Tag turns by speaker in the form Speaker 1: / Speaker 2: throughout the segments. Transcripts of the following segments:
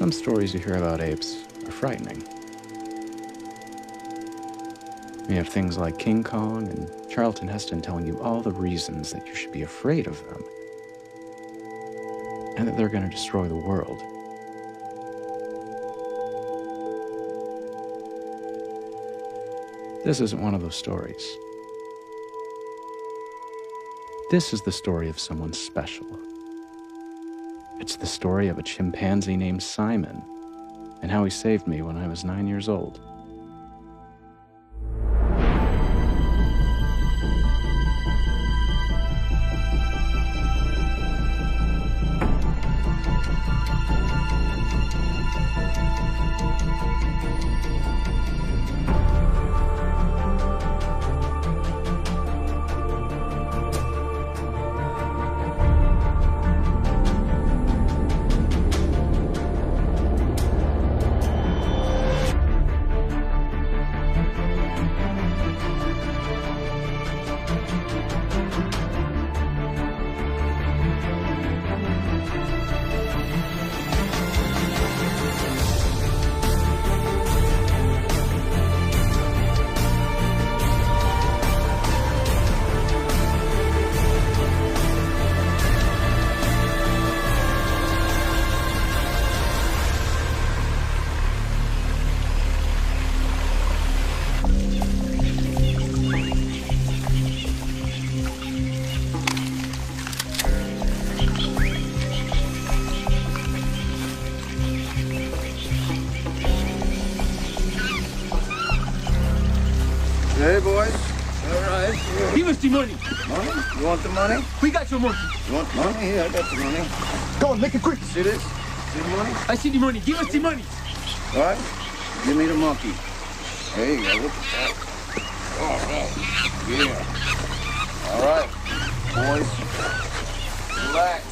Speaker 1: Some stories you hear about apes are frightening. You have things like King Kong and Charlton Heston telling you all the reasons that you should be afraid of them, and that they're going to destroy the world. This isn't one of those stories. This is the story of someone special. It's the story of a chimpanzee named Simon, and how he saved me when I was 9 years old.
Speaker 2: Hey, boys. All right.
Speaker 3: Give us the money.
Speaker 2: Money? You want the money?
Speaker 3: We got your money.
Speaker 2: You want money? Here, I got the money.
Speaker 3: Go on, make it quick.
Speaker 2: See this? See the money?
Speaker 3: I see the money. Give us the money.
Speaker 2: All right. Give me the monkey. There you go. Look at that. All right. Yeah. All right. Boys. Relax.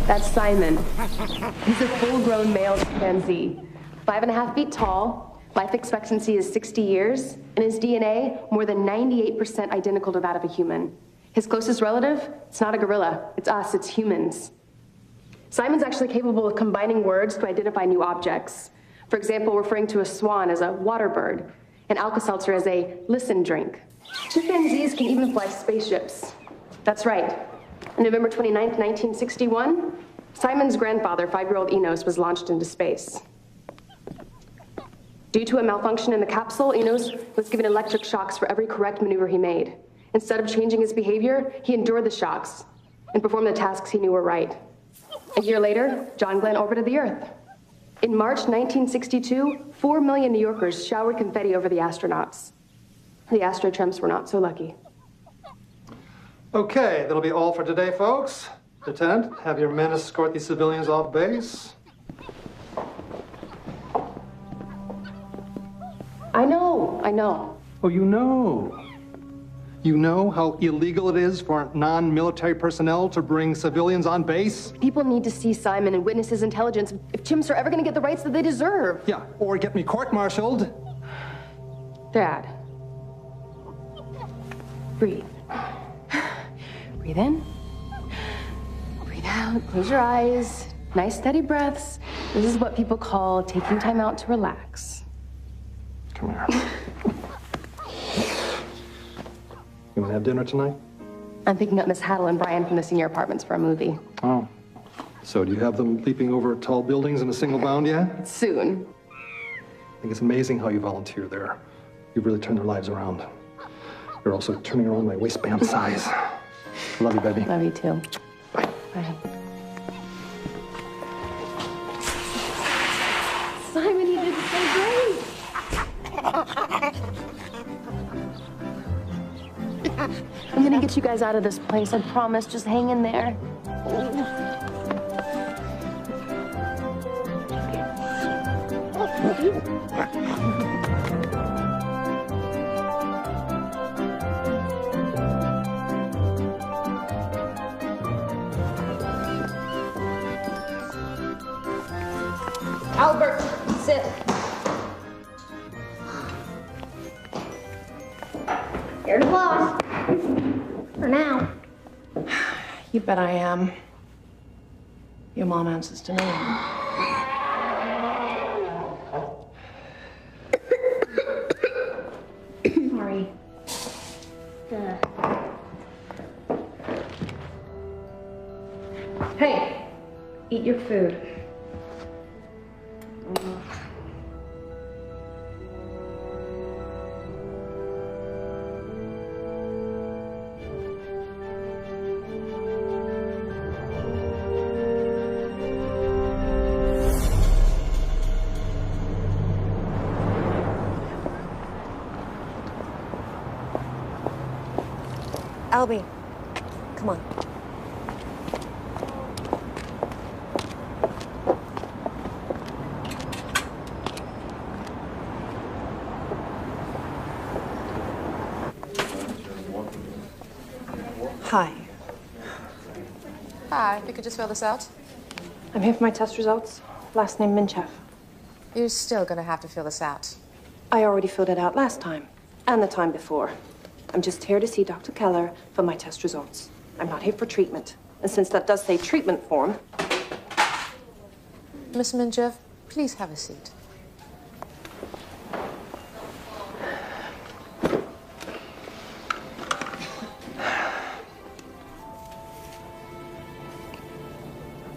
Speaker 4: That's Simon. He's a full-grown male chimpanzee, 5.5 feet tall, life expectancy is 60 years, and his DNA more than 98% identical to that of a human. His closest relative, it's not a gorilla, it's us, it's humans. Simon's actually capable of combining words to identify new objects. For example, referring to a swan as a water bird, and Alka-Seltzer as a listen drink. Chimpanzees can even fly spaceships. That's right. On November 29th, 1961, Simon's grandfather, 5-year-old Enos, was launched into space. Due to a malfunction in the capsule, Enos was given electric shocks for every correct maneuver he made. Instead of changing his behavior, he endured the shocks and performed the tasks he knew were right. A year later, John Glenn orbited the Earth. In March 1962, 4 million New Yorkers showered confetti over the astronauts. The astrotramps were not so lucky.
Speaker 5: Okay, that'll be all for today, folks. Lieutenant, have your men escort these civilians off base.
Speaker 4: I know.
Speaker 5: Oh, you know. You know how illegal it is for non-military personnel to bring civilians on base?
Speaker 4: People need to see Simon and witness his intelligence if chimps are ever going to get the rights that they deserve.
Speaker 5: Yeah, or get me court-martialed.
Speaker 4: Dad. Breathe. Breathe in. Breathe out. Close your eyes. Nice, steady breaths. This is what people call taking time out to relax.
Speaker 5: Come here. You want to have dinner tonight?
Speaker 4: I'm picking up Miss Haddle and Brian from the senior apartments for a movie.
Speaker 5: Oh. So do you have them leaping over tall buildings in a single bound yet?
Speaker 4: Soon.
Speaker 5: I think it's amazing how you volunteer there. You've really turned their lives around. You're also turning around my waistband size. Love you, baby.
Speaker 4: Love you too.
Speaker 5: Bye.
Speaker 4: Bye. Simon, you did so great. I'm gonna get you guys out of this place, I promise. Just hang in there.
Speaker 6: Albert, sit. You're the boss. For now.
Speaker 7: You bet I am. Your mom answers to me. Sorry. Hey, eat your food.
Speaker 6: Albie, come on.
Speaker 7: Hi.
Speaker 8: Hi, you could just fill this out.
Speaker 7: I'm here for my test results. Last name Minchev.
Speaker 8: You're still gonna have to fill this out.
Speaker 7: I already filled it out last time, and the time before. I'm just here to see Dr. Keller for my test results. I'm not here for treatment. And since that does say treatment form...
Speaker 8: Miss Minchev, please have a seat.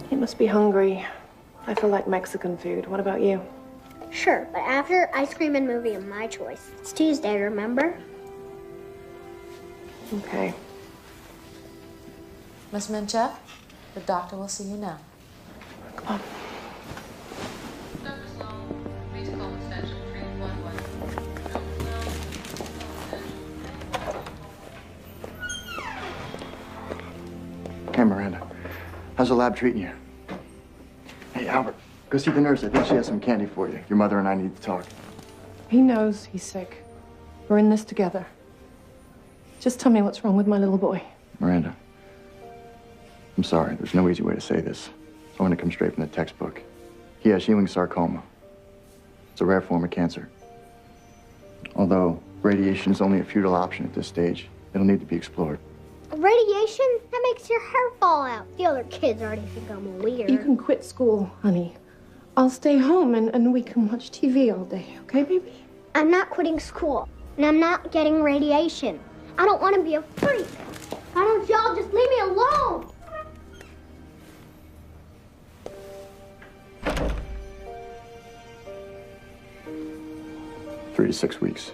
Speaker 7: You must be hungry. I feel like Mexican food. What about you?
Speaker 6: Sure, but after ice cream and movie of my choice. It's Tuesday, remember?
Speaker 7: Okay.
Speaker 8: Miss Minchev, the doctor will see you now.
Speaker 7: Come on.
Speaker 8: Dr. Sloan, please call extension 311.
Speaker 2: Hey, Miranda. How's the lab treating you? Hey, Albert, go see the nurse. I think she has some candy for you. Your mother and I need to talk.
Speaker 7: He knows he's sick. We're in this together. Just tell me what's wrong with my little boy.
Speaker 2: Miranda, I'm sorry. There's no easy way to say this. So I'm going to come straight from the textbook. He has Ewing sarcoma. It's a rare form of cancer. Although radiation is only a futile option at this stage, it'll need to be explored.
Speaker 6: Radiation? That makes your hair fall out. The other kids already think I'm weird.
Speaker 7: You can quit school, honey. I'll stay home and we can watch TV all day, okay, baby?
Speaker 6: I'm not quitting school, and I'm not getting radiation. I don't want to be a freak. Why don't y'all just leave me alone?
Speaker 2: Three to 6 weeks.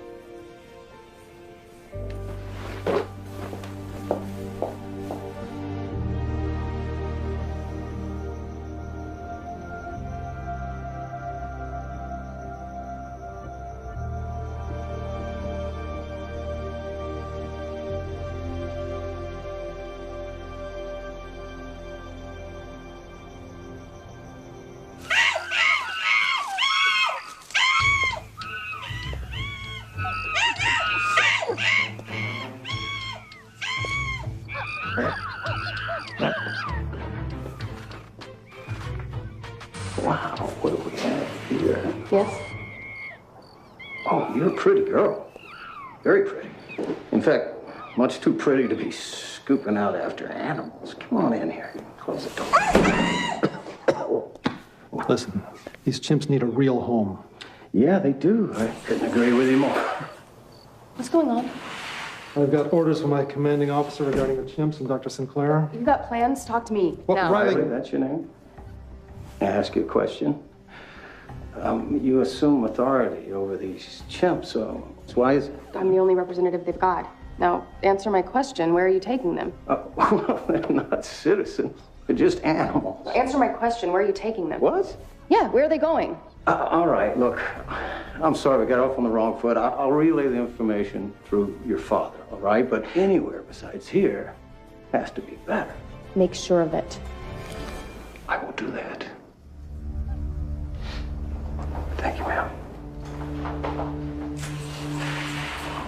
Speaker 9: Wow, what do we have here?
Speaker 4: Yes?
Speaker 9: Oh, you're a pretty girl. Very pretty. In fact, much too pretty to be scooping out after animals. Come on in here. Close the door.
Speaker 5: Listen, these chimps need a real home.
Speaker 9: Yeah, they do. I couldn't agree with you more.
Speaker 4: What's going on?
Speaker 5: I've got orders from my commanding officer regarding the chimps and Dr. Sinclair.
Speaker 4: You've got plans? Talk to me.
Speaker 5: Well,
Speaker 4: now.
Speaker 5: Riley,
Speaker 9: That's your name? May I ask you a question? You assume authority over these chimps, so why is it?
Speaker 4: I'm the only representative they've got. Now, answer my question. Where are you taking them?
Speaker 9: Well, they're not citizens. They're just animals.
Speaker 4: Answer my question. Where are you taking them?
Speaker 9: What?
Speaker 4: Yeah, where are they going?
Speaker 9: All right, look, I'm sorry, we got off on the wrong foot. I'll relay the information through your father, all right? But anywhere besides here has to be better.
Speaker 4: Make sure of it.
Speaker 9: I will do that. Thank you, ma'am.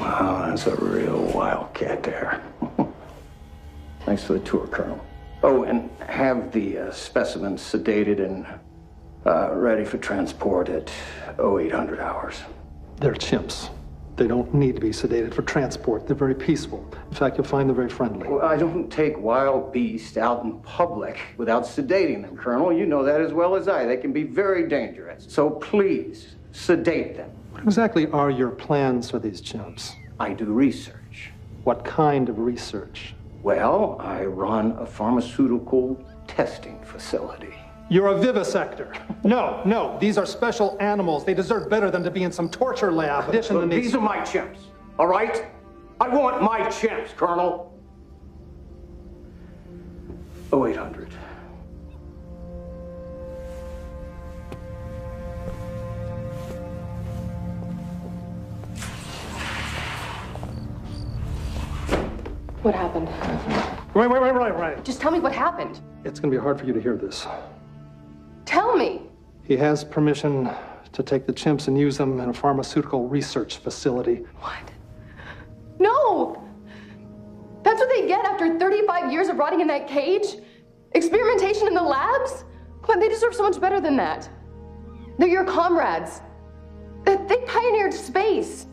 Speaker 9: Wow, that's a real wildcat there. Thanks for the tour, Colonel. Oh, and have the specimens sedated and ready for transport at 0800 hours.
Speaker 5: they're chimps. They don't need to be sedated for transport. They're very peaceful. In fact, you'll find they're very friendly.
Speaker 9: Well, I don't take wild beasts out in public without sedating them, Colonel. You know that as well as I. They can be very dangerous. So please, sedate them.
Speaker 5: What exactly are your plans for these chimps?
Speaker 9: I do research.
Speaker 5: What kind of research?
Speaker 9: Well, I run a pharmaceutical testing facility.
Speaker 5: You're a vivisector. No, these are special animals. They deserve better than to be in some torture lab.
Speaker 9: Look, these are my chimps, all right? I want my chimps, Colonel. 0800.
Speaker 4: What happened?
Speaker 5: Right.
Speaker 4: Just tell me what happened.
Speaker 5: It's going to be hard for you to hear this.
Speaker 4: Tell me.
Speaker 5: He has permission to take the chimps and use them in a pharmaceutical research facility.
Speaker 4: What? No! That's what they get after 35 years of rotting in that cage? Experimentation in the labs? Come on, they deserve so much better than that. They're your comrades. They pioneered space.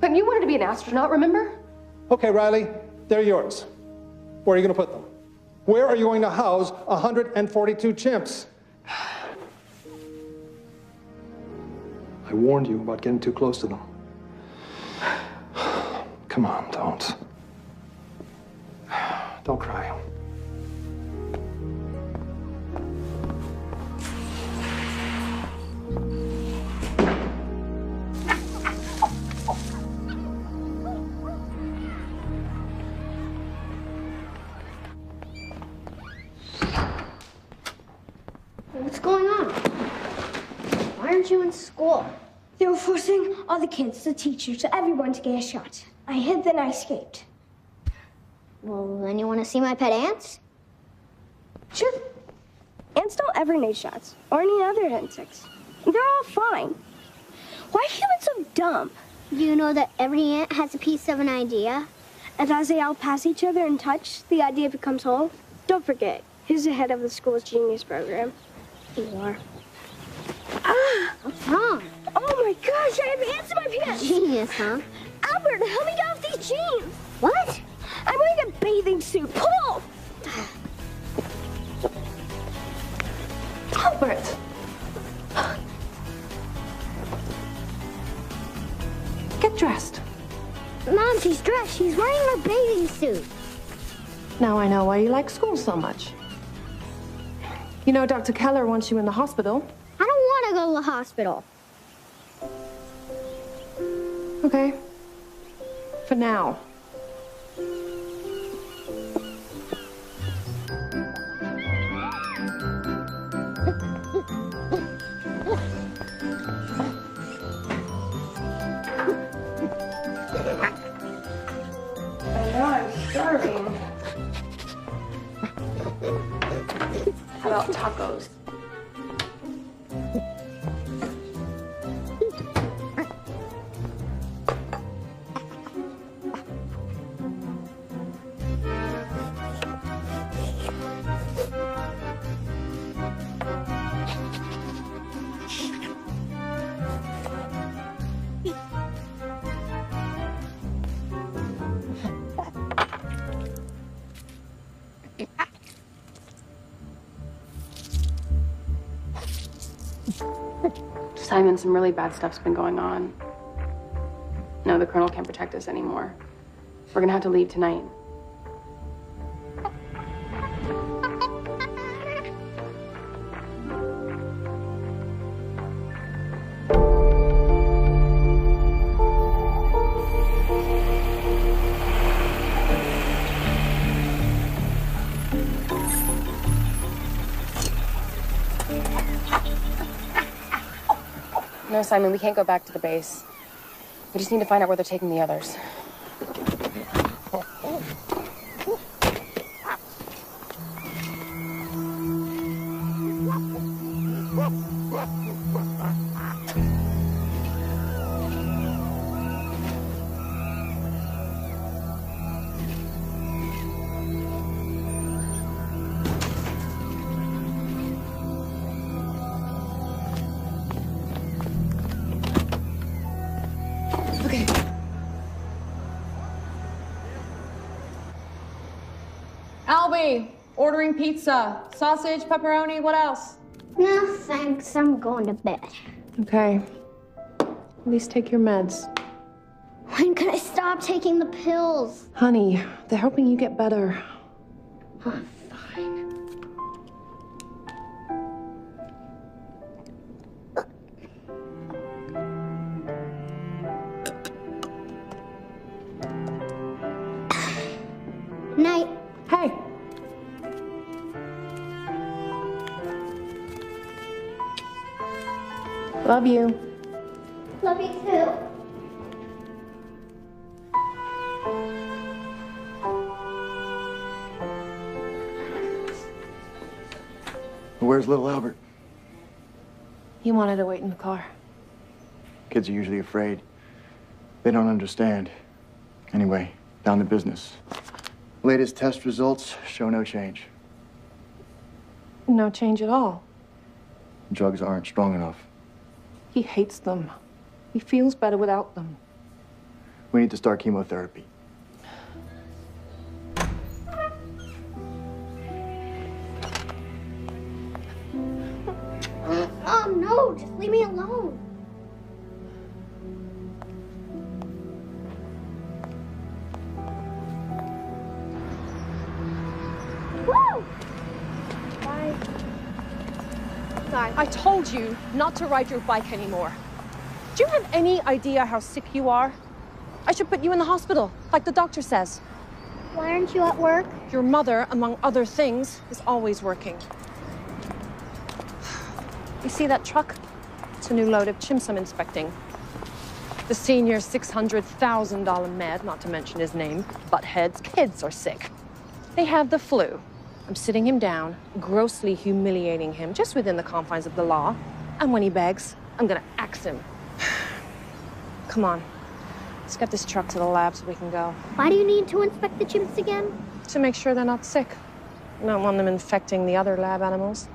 Speaker 4: But you wanted to be an astronaut, remember?
Speaker 5: Okay, Riley, they're yours. Where are you going to put them? Where are you going to house 142 chimps? I warned you about getting too close to them. Come on, don't. Don't cry.
Speaker 6: What's going on? Why aren't you in school?
Speaker 10: They were forcing all the kids, the teachers, everyone to get a shot. I hid, then I escaped.
Speaker 6: Well, then you want to see my pet ants?
Speaker 10: Sure. Ants don't ever need shots, or any other insects. They're all fine. Why are humans so dumb?
Speaker 6: Do you know that every ant has a piece of an idea?
Speaker 10: And as they all pass each other and touch, the idea becomes whole. Don't forget, he's the head of the school's genius program.
Speaker 6: You are.
Speaker 10: Ah!
Speaker 6: What's wrong?
Speaker 10: Oh my gosh, I have ants in my pants!
Speaker 6: Genius, huh?
Speaker 10: Albert, help me get off these jeans!
Speaker 6: What?
Speaker 10: I'm wearing a bathing suit. Pull!
Speaker 4: Albert! Get dressed.
Speaker 6: Mom, she's dressed. She's wearing her bathing suit.
Speaker 7: Now I know why you like school so much. You know, Dr. Keller wants you in the hospital.
Speaker 6: I don't want to go to the hospital.
Speaker 7: Okay. For now. I know I'm starving. How about tacos?
Speaker 4: Simon, some really bad stuff's been going on. No, the Colonel can't protect us anymore. We're gonna have to leave tonight. No, Simon, we can't go back to the base. We just need to find out where they're taking the others.
Speaker 11: Albie, ordering pizza. Sausage, pepperoni, what else?
Speaker 6: No, thanks. I'm going to bed.
Speaker 11: Okay. At least take your meds.
Speaker 6: When can I stop taking the pills?
Speaker 11: Honey, they're helping you get better.
Speaker 6: Oh, fine. Night.
Speaker 11: Hey. Love you.
Speaker 6: Love you too.
Speaker 2: Where's little Albert?
Speaker 11: He wanted to wait in the car.
Speaker 2: Kids are usually afraid. They don't understand. Anyway, down to business. Latest test results show no change.
Speaker 11: No change at all.
Speaker 2: Drugs aren't strong enough.
Speaker 11: He hates them. He feels better without them.
Speaker 2: We need to start chemotherapy.
Speaker 6: Oh, no, just leave me alone. Woo! Bye. Sorry.
Speaker 12: I told you not to ride your bike anymore. Do you have any idea how sick you are? I should put you in the hospital, like the doctor says.
Speaker 6: Why aren't you at work?
Speaker 12: Your mother, among other things, is always working. You see that truck? It's a new load of chimps I'm inspecting. The senior $600,000 med, not to mention his name, Butthead's kids are sick. They have the flu. I'm sitting him down, grossly humiliating him, just within the confines of the law. And when he begs, I'm gonna axe him. Come on, let's get this truck to the lab so we can go.
Speaker 6: Why do you need to inspect the chimps again?
Speaker 12: To make sure they're not sick. I don't want them infecting the other lab animals.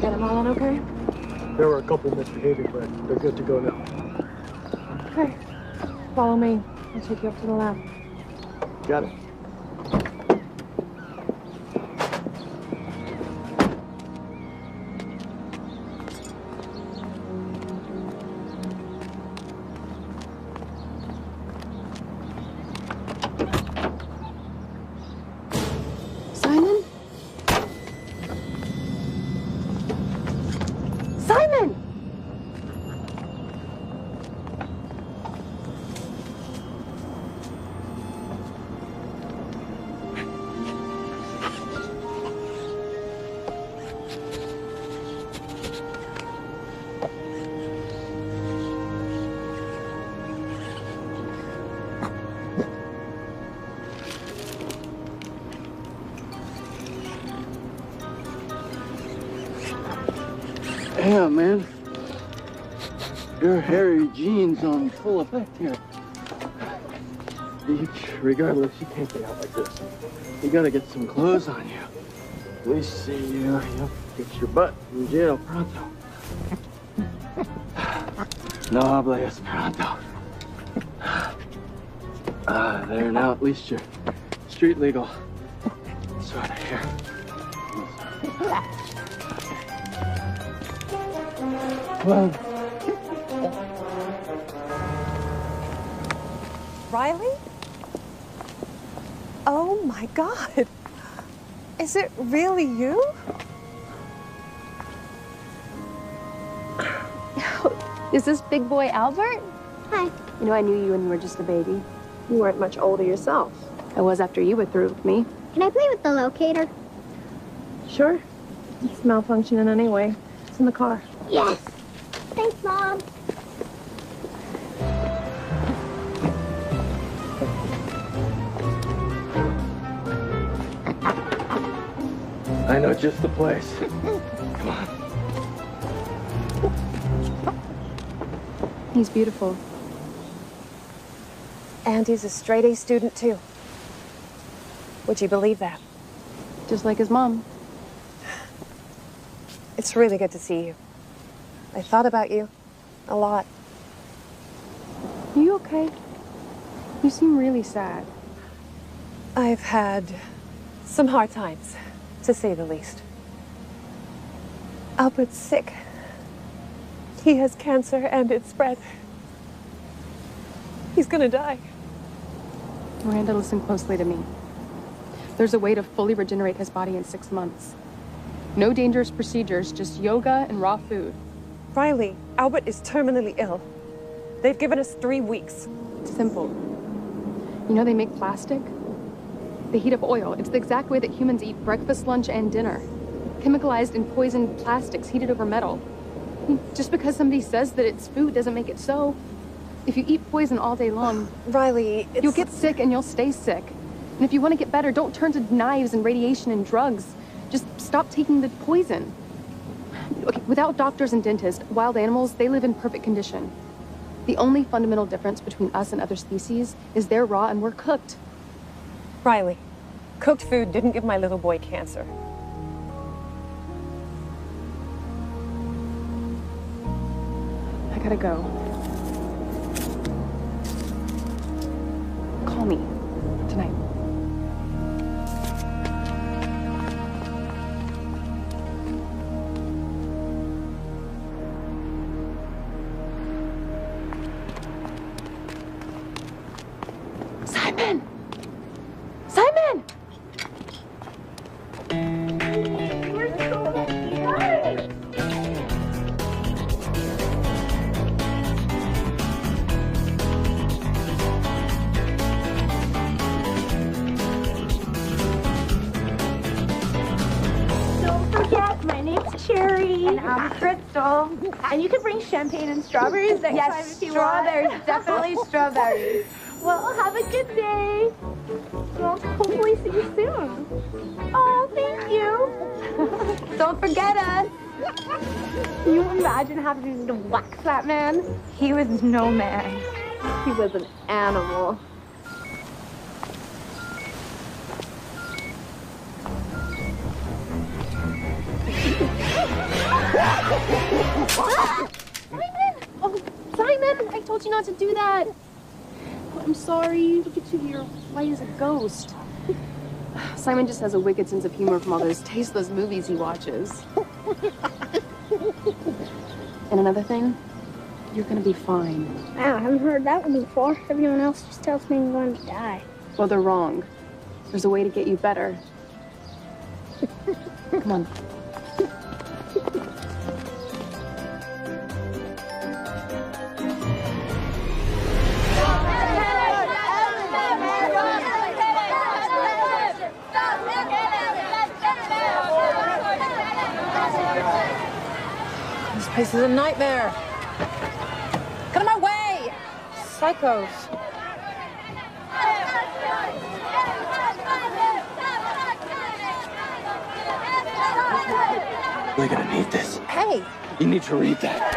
Speaker 12: Get them all okay?
Speaker 5: There were a couple misbehaving, but they're good to go now.
Speaker 12: Okay. Follow me. I'll take you up to the lab.
Speaker 5: Got it.
Speaker 12: Simon? Simon!
Speaker 13: Yeah, man. Your hairy genes on full effect here. Regardless, you can't get out like this. You gotta get some clothes on you. We see you get your butt in jail pronto. No habla esperanto. There, now at least you're street legal. Soda, here. Well.
Speaker 12: Riley? Oh my God. Is it really you?
Speaker 4: Is this big boy Albert?
Speaker 6: Hi.
Speaker 4: You know, I knew you when you were just a baby.
Speaker 12: You weren't much older yourself.
Speaker 4: I was after you were through with me.
Speaker 6: Can I play with the locator?
Speaker 12: Sure. It's malfunctioning anyway. It's in the car.
Speaker 6: Yes. Thanks, Mom.
Speaker 13: I know just the place. Come on.
Speaker 4: He's beautiful.
Speaker 12: And he's a straight-A student, too. Would you believe that?
Speaker 4: Just like his mom.
Speaker 12: It's really good to see you. I thought about you a lot.
Speaker 4: Are you okay? You seem really sad.
Speaker 12: I've had some hard times, to say the least. Albert's sick. He has cancer and it's spread. He's gonna die.
Speaker 4: Miranda, listen closely to me. There's a way to fully regenerate his body in 6 months. No dangerous procedures, just yoga and raw food.
Speaker 12: Riley, Albert is terminally ill. They've given us 3 weeks.
Speaker 4: Simple. You know they make plastic? They heat up oil. It's the exact way that humans eat breakfast, lunch, and dinner. Chemicalized and poisoned plastics heated over metal. I mean, just because somebody says that it's food doesn't make it so. If you eat poison all day long,
Speaker 12: Riley,
Speaker 4: you'll get sick and you'll stay sick. And if you want to get better, don't turn to knives and radiation and drugs. Just stop taking the poison. Okay, without doctors and dentists, wild animals, they live in perfect condition. The only fundamental difference between us and other species is they're raw and we're cooked.
Speaker 12: Riley, cooked food didn't give my little boy cancer.
Speaker 4: I gotta go. Call me tonight. Simon! Simon!
Speaker 6: Don't forget, my name's Cherry. And I'm Crystal. And you can bring champagne and strawberries next time if you want. Strawberries, definitely strawberries. Well, have a good day. Well, hopefully see you soon. Oh, thank you. Don't forget us. Can you imagine having to wax that man? He was no man. He was an animal.
Speaker 4: Simon! Oh, Simon! I told you not to do that. Oh, I'm sorry. Look at you. You're white as a ghost. Simon just has a wicked sense of humor from all those tasteless movies he watches. And another thing, you're gonna be fine.
Speaker 6: Wow, I haven't heard that one before. Everyone else just tells me I'm going to die.
Speaker 4: Well, they're wrong. There's a way to get you better. Come on.
Speaker 12: This place is a nightmare. Get out of my way! Psychos.
Speaker 13: We're gonna need this.
Speaker 12: Hey!
Speaker 13: You need to read that.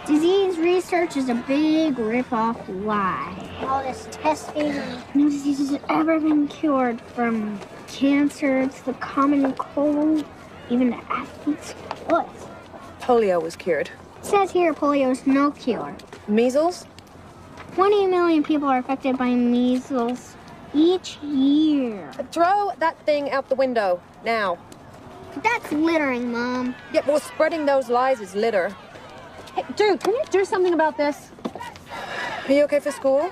Speaker 6: Disease research is a big rip-off lie. All this testing, no disease has ever been cured, from cancer to the common cold, even to athlete's foot.
Speaker 12: Polio was cured.
Speaker 10: It says here polio's no cure.
Speaker 12: Measles?
Speaker 10: 20 million people are affected by measles each year.
Speaker 12: Throw that thing out the window, now.
Speaker 10: That's littering, Mom.
Speaker 12: Yeah, well, spreading those lies is litter. Hey, dude, can you do something about this? Are you okay for school?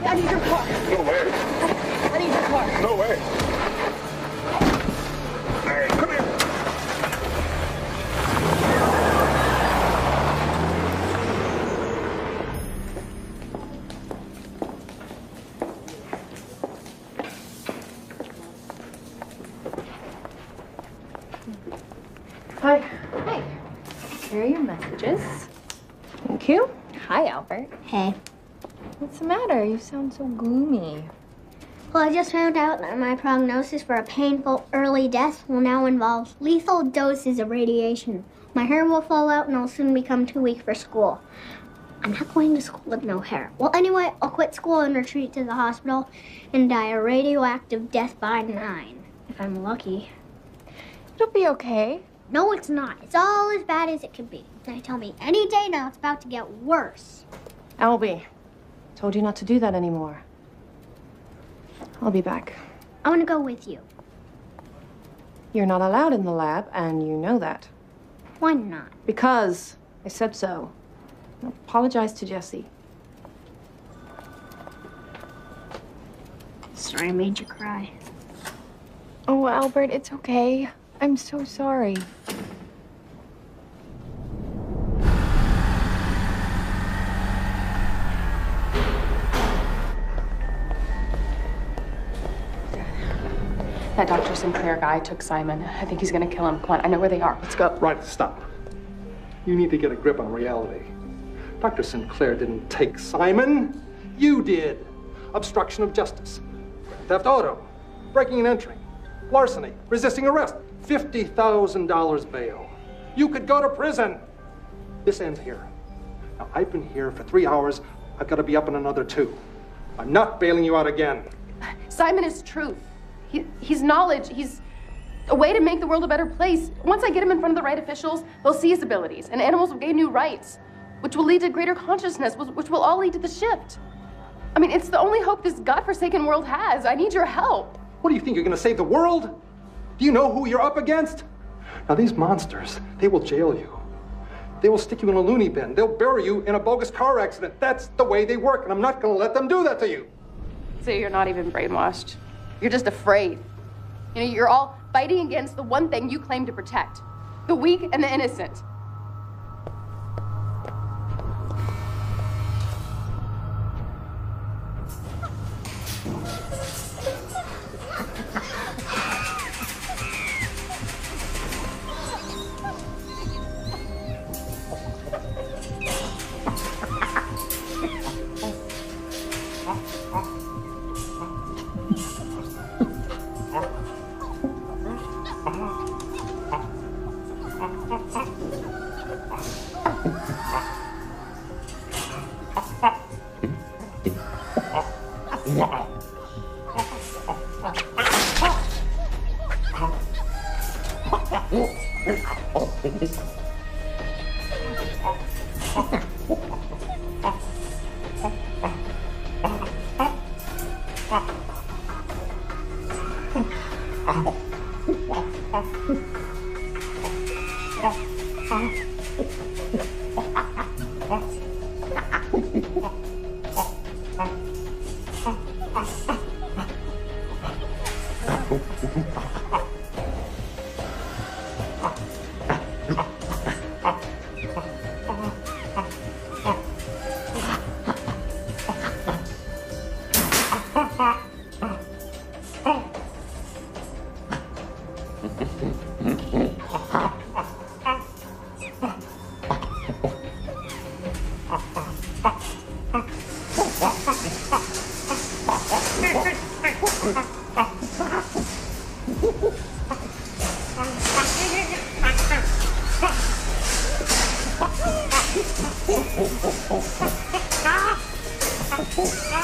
Speaker 3: I need your car. No way.
Speaker 12: I need your car.
Speaker 3: No way. Hey, come here.
Speaker 4: Hi. Hi. Here are your messages. Thank you. Hi, Albert.
Speaker 10: Hey.
Speaker 4: What's the matter? You sound so gloomy.
Speaker 10: Well, I just found out that my prognosis for a painful early death will now involve lethal doses of radiation. My hair will fall out and I'll soon become too weak for school. I'm not going to school with no hair. Well, anyway, I'll quit school and retreat to the hospital and die a radioactive death by 9, if I'm lucky.
Speaker 4: It'll be okay.
Speaker 10: No, it's not. It's all as bad as it can be. They tell me any day now it's about to get worse.
Speaker 12: Albie, told you not to do that anymore. I'll be back.
Speaker 10: I want to go with you.
Speaker 12: You're not allowed in the lab, and you know that.
Speaker 10: Why not?
Speaker 12: Because I said so. Apologize to Jessie.
Speaker 10: Sorry I made you cry.
Speaker 4: Oh, Albert, it's okay. I'm so sorry. That Dr. Sinclair guy took Simon. I think he's gonna kill him. Come on, I know where they are. Let's go.
Speaker 5: Right, stop. You need to get a grip on reality. Dr. Sinclair didn't take Simon. You did. Obstruction of justice, theft auto, breaking and entering, larceny, resisting arrest, $50,000 bail. You could go to prison. This ends here. Now, I've been here for 3 hours. I've got to be up in another 2. I'm not bailing you out again.
Speaker 4: Simon is truth. He's knowledge. He's a way to make the world a better place. Once I get him in front of the right officials, they'll see his abilities, and animals will gain new rights, which will lead to greater consciousness, which will all lead to the shift. I mean, it's the only hope this godforsaken world has. I need your help.
Speaker 5: What do you think? You're going to save the world? Do you know who you're up against? Now, these monsters, they will jail you. They will stick you in a loony bin. They'll bury you in a bogus car accident. That's the way they work, and I'm not going to let them do that to you.
Speaker 4: So you're not even brainwashed. You're just afraid. You know, you're all fighting against the one thing you claim to protect. The weak and the innocent.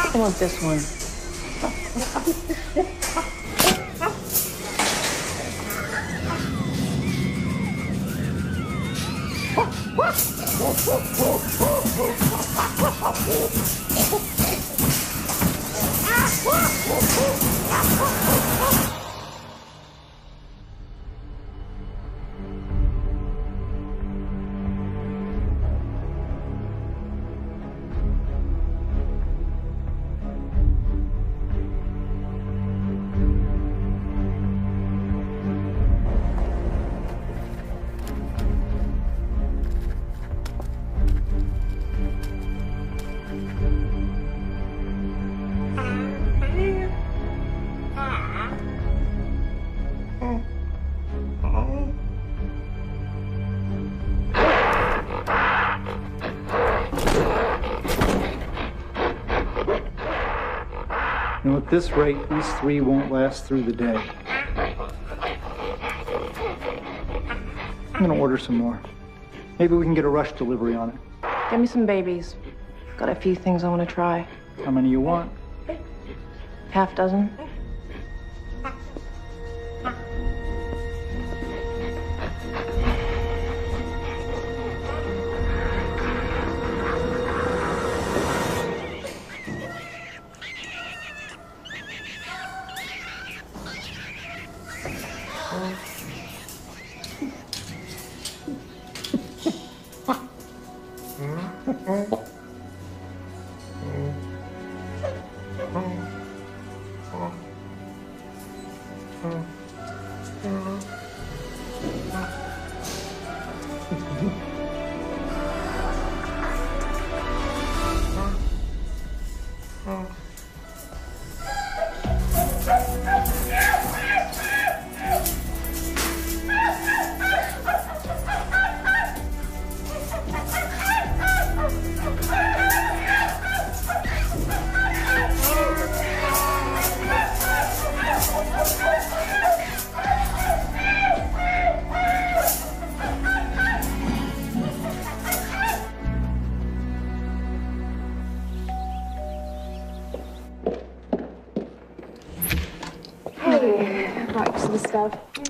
Speaker 12: I want this one.
Speaker 14: You know, at this rate, these three won't last through the day. I'm gonna order some more. Maybe we can get a rush delivery on it.
Speaker 7: Get me some babies. Got a few things I want to try.
Speaker 14: How many you want?
Speaker 7: Half dozen.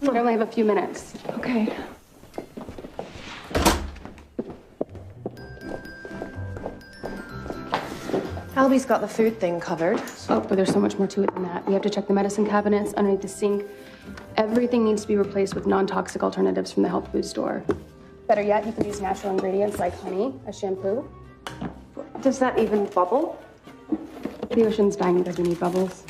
Speaker 4: I only have a few minutes.
Speaker 7: Okay. Albie's got the food thing covered.
Speaker 4: Oh, but there's so much more to it than that. We have to check the medicine cabinets underneath the sink. Everything needs to be replaced with non-toxic alternatives from the health food store. Better yet, you can use natural ingredients like honey, a shampoo.
Speaker 7: Does that even bubble?
Speaker 4: The ocean's dying because we need bubbles.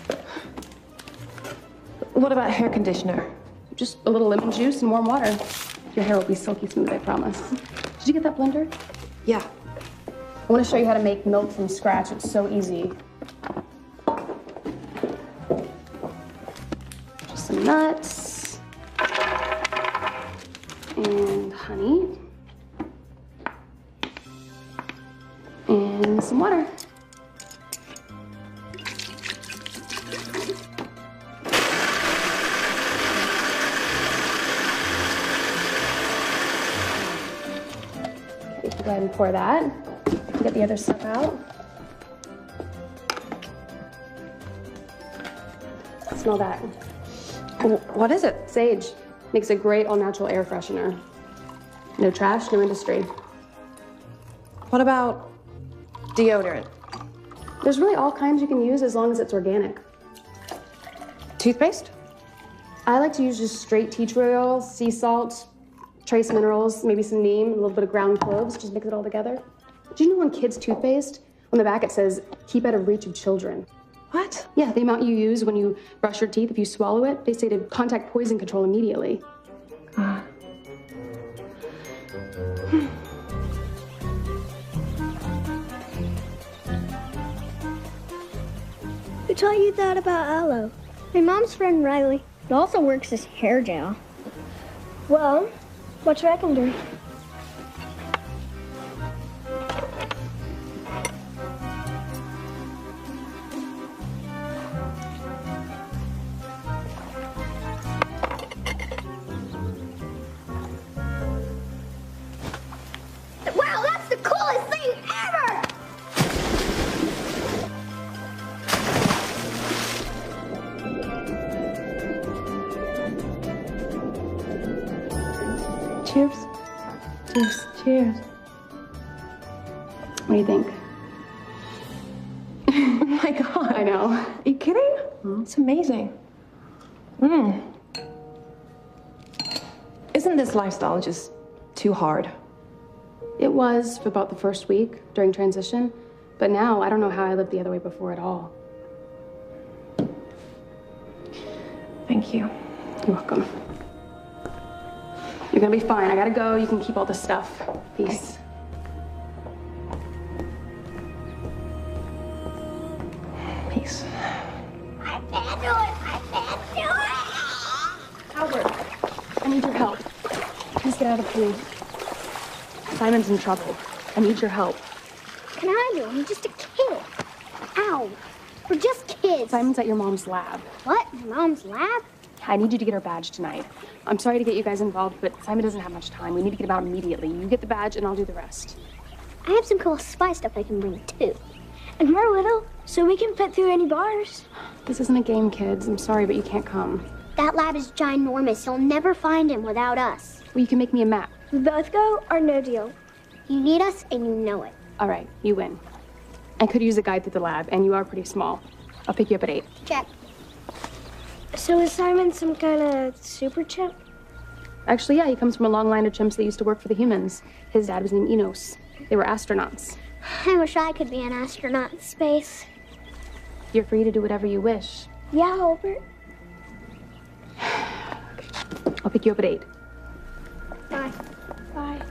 Speaker 7: What about hair conditioner?
Speaker 4: Just a little lemon juice and warm water. Your hair will be silky smooth, I promise. Did you get that blender?
Speaker 7: Yeah.
Speaker 4: I want to show you how to make milk from scratch. It's so easy. Just some nuts. And honey. And some water. Go ahead and pour that. Get the other stuff out. Smell that.
Speaker 7: What is it?
Speaker 4: Sage. Makes a great all-natural air freshener. No trash, no industry.
Speaker 7: What about deodorant?
Speaker 4: There's really all kinds you can use as long as it's organic.
Speaker 7: Toothpaste?
Speaker 4: I like to use just straight tea tree oil, sea salt, trace minerals, maybe some neem, a little bit of ground cloves, just mix it all together. Do you know on kids' toothpaste, on the back it says, keep out of reach of children?
Speaker 7: What?
Speaker 4: Yeah, the amount you use when you brush your teeth, if you swallow it, they say to contact poison control immediately.
Speaker 10: Who taught you that about aloe? My mom's friend Riley. It also works as hair gel. Well, what you reckon, Drew? Wow, that's the coolest thing ever!
Speaker 4: Cheers. Cheers. Cheers. What do you think?
Speaker 7: Oh my God.
Speaker 4: I know.
Speaker 7: Are you kidding? It's amazing. Isn't this lifestyle just too hard?
Speaker 4: It was for about the first week during transition, but now I don't know how I lived the other way before at all.
Speaker 7: Thank you.
Speaker 4: You're welcome. You're gonna be fine. I gotta go. You can keep all this stuff. Peace.
Speaker 7: Peace.
Speaker 10: I can't do it! I can't do it!
Speaker 4: Albert, I need your help. Please get out of the pool. Simon's in trouble. I need your help.
Speaker 10: Can I do it? I'm just a kid. Ow. We're just kids.
Speaker 4: Simon's at your mom's lab.
Speaker 10: What? My mom's lab?
Speaker 4: I need you to get her badge tonight. I'm sorry to get you guys involved, but Simon doesn't have much time. We need to get him out immediately. You get the badge, and I'll do the rest.
Speaker 10: I have some cool spy stuff I can bring, too. And we're little, so we can fit through any bars.
Speaker 4: This isn't a game, kids. I'm sorry, but you can't come.
Speaker 10: That lab is ginormous. You'll never find him without us.
Speaker 4: Well, you can make me a map.
Speaker 10: We both go or no deal. You need us, and you know it.
Speaker 4: All right, you win. I could use a guide through the lab, and you are pretty small. I'll pick you up at 8.
Speaker 10: Check. So is Simon some kind of super chimp?
Speaker 4: Actually, yeah, he comes from a long line of chimps that used to work for the humans. His dad was named Enos. They were astronauts.
Speaker 10: I wish I could be an astronaut in space.
Speaker 4: You're free to do whatever you wish.
Speaker 10: Yeah, Albert.
Speaker 4: I'll pick you up at 8.
Speaker 10: Bye.
Speaker 4: Bye.